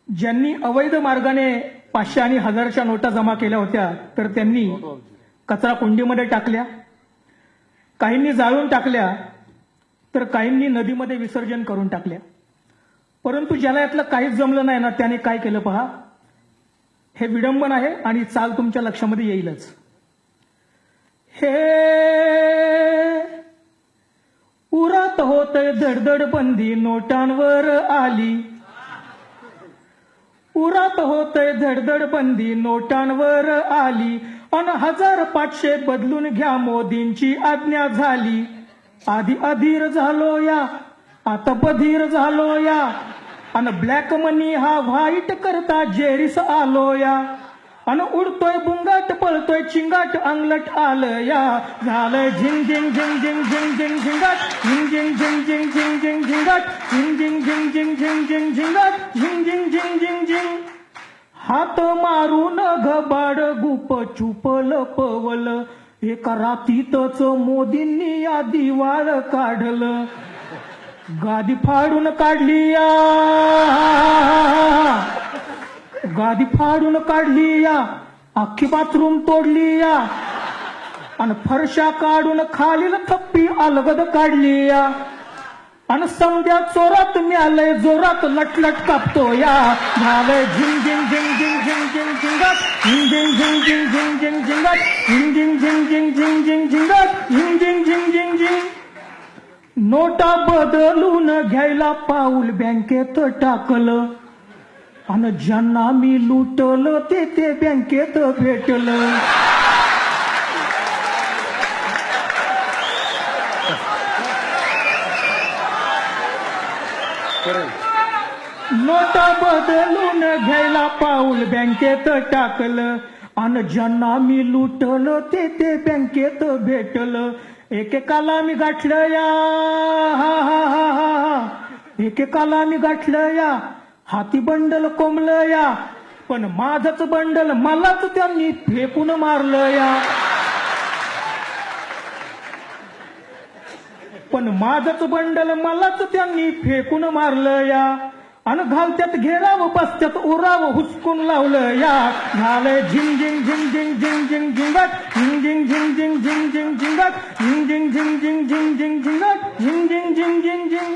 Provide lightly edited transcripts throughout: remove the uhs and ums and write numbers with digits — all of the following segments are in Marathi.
ज्यांनी अवैध मार्गाने 500 आणि 1000च्या नोटा जमा केल्या होत्या तर त्यांनी कचरा कुंडीमध्ये टाकल्या, काहींनी जाळून टाकल्या तर काहींनी नदीमध्ये विसर्जन करून टाकल्या. परंतु ज्याला यातलं काहीच जमलं नाही ना त्याने काय केलं पहा. हे विडंबन आहे आणि चाल तुमच्या लक्षामध्ये येईलच. हे उरात होतय धडधड बंदी नोटांवर आली, उरात होतय धडधड बंदी नोटांवर आली, अन 1500 बदलून घ्या मोदींची आज्ञा झाली. आधी अधीर झालो या आता बधीर झालो या, अन ब्लॅक मनी हा व्हाईट करता जेरीस आलो या, अन उडतोय बुंगाट पळतोय चिंगाट अंगलट आलं या, झालंय झिंग झिंग झिंग झिंग झिंग झिंग झिंगाट झिंग झिंग झिंग झिंग झिंग झिंग झिंगाट झिंग झिंग झिंग झिंग झिंग झिंग झिंगाट झिंग झिंग झिंग झिंग झिंग. हात मारून घबाड गुप चुपल पवल, एका रातीतच मोदींनी या दिवाळ काढलं. गादी फाडून काढली या, गादी फाडून काढली या, अख्खी बाथरूम तोडली या, आणि फरशा काढून खालील थप्पी अलगद काढली या, आणि समध्या चोरात मिळालंय जोरात लटलट कापतो या, झालंय झिंग झिंग झिंग झिंग झिंग झिंग झिंगाट झिंग झिंग झिंग झिंग झिंग झिंग झिंगाट झिंग झिंग झिंग झिंग झिंग झिंग झिंगाट झिंग झिंग झिंग झिंग झिंग. नोटा बदलून घ्यायला पाऊल बँकेत टाकलं, आणि ज्यांना मी लुटलं ते बँकेत भेटलं. नोटा बदलून घ्यायला पाऊल बँकेत टाकलं, आणि ज्यांना मी लुटलं ते बँकेत भेटलं. एकेकाला मी गाठलं या, एकेकाला मी गाठलं या, हाती बंडल कोंबलं या, पण माझंच बंडल मलाच त्यांनी फेकून मारलं या, पण माझंच बंडल मलाच त्यांनी फेकून मारलं या, अन घालत्यात घेराव बसत्यात उराव हुसकून लावलं या, झालंय झिंग झिंग झिंग झिंग झिंग झिंग झिंगाट झिंग झिंग झिंग झिंग झिंग झिंग झिंगाट झिंग झिंग झिंग झिंग झिंग झिंग झिंगाट झिंग झिंग झिंग झिंग झिंग.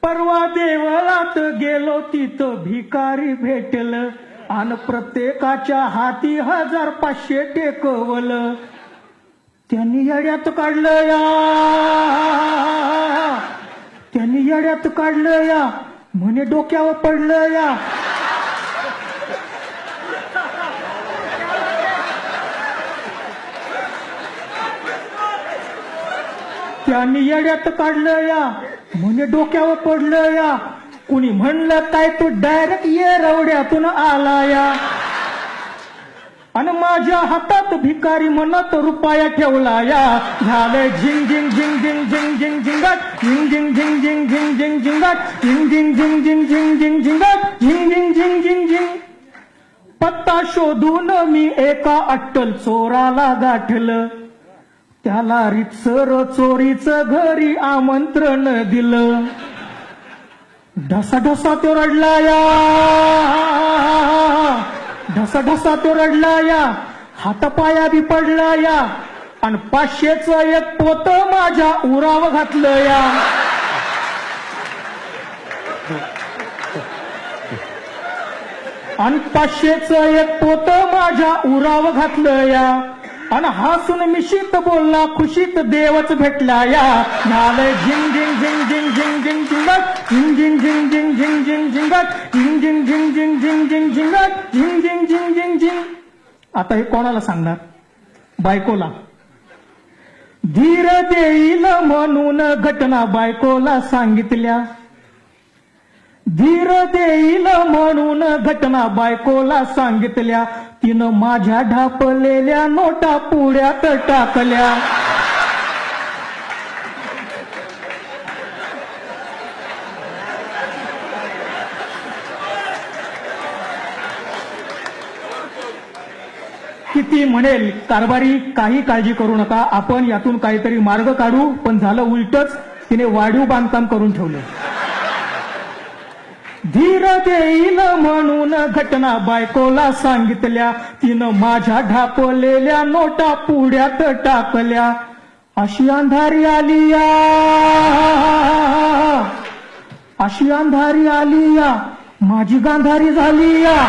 परवा देवळात गेलो तिथं भिकारी भेटलं, आणि प्रत्येकाच्या हाती 1500 टेकवलं. त्यांनी येड्यात काढलं या, त्यांनी येड्यात काढलं या, म्हणे डोक्यावर पडलं या. त्यांनी येड्यात काढलं या, म्हणे डोक्यावर पडलं या. कुणी म्हणलं काय तू डायरेक्ट ये रवड्यातून आला या, आणि माझ्या हातात भिकारी म्हणत रुपया ठेवला या, झालंय झिंग झिंग झिंग झिंग झिंग झिंग झिंगाट झिंग झिंग झिंग झिंग झिंग झिंग झिंगाट झिंग झिंग झिंग झिंग झिंग झिंग झिंगाट झिंग झिंग झिंग झिंग झिंग. पत्ता शोधून मी एका अट्टल चोराला गाठलं, त्याला रितसर चोरीचं घरी आमंत्रण दिलं. ढसा ढसा तो रडला या, ढसा ढसा तो रडला या, हातपाया बी पडला या, आणि 500चं एक पोत माझ्या उराव घातलं या. आणि 500चं एक पोत माझ्या उराव घातलं या, आणि हसून मिशीत बोलला खुशीत देवच भेटला या, झालंय झिंग झिंग झिंग झिंग झिंग झिंग झिंगाट झिंग झिंग झिंग झिंग झिंग झिंग झिंगाट झिंग झिंग झिंग झिंग झिंग झिंग झिंगाट झिंग झिंग झिंग झिंग झिंग. आता हे कोणाला सांगणार? बायकोला. धीर देईल म्हणून घटना बायकोला सांगितल्या, धीर देईल म्हणून घटना बायकोला सांगितल्या, तिनं माझ्या ढापलेल्या नोटा पुढ्यात टाकल्या. किती म्हणेल कारभारी काही काळजी करू नका, आपण यातून काहीतरी मार्ग काढू, पण झालं उलटच, तिने वाढीव बांधकाम करून ठेवलं. धीर देईल म्हणून घटना बायकोला सांगितल्या, तिनं माझ्या ढापलेल्या नोटा पुढ्यात टाकल्या. अशी अंधारी आली या, अशी अंधारी आली या, माझी गांधारी झाली या.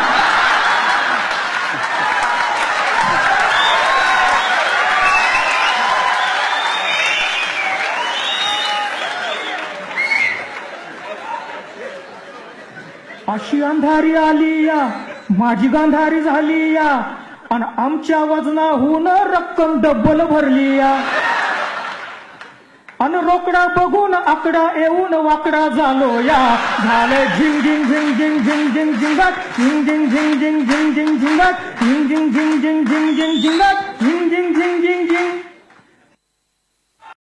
अशी अंधारी आली या, माझी गांधारी झाली या, आणि आमच्या वजनाहून रक्कम डब्बल भरली या. आणि रोकडा बघून आकडा येऊन वाकडा झालो या. झाले झिंग झिंग झिंग झिंग झिंग झिंग झिंगाट, झिंग झिंग झिंग झिंग झिंग झिंग झिंगाट, झिंग झिंग झिंग झिंग झिंग झिंग झिंगाट, झिंग झिंग झिंग झिंग झिंग.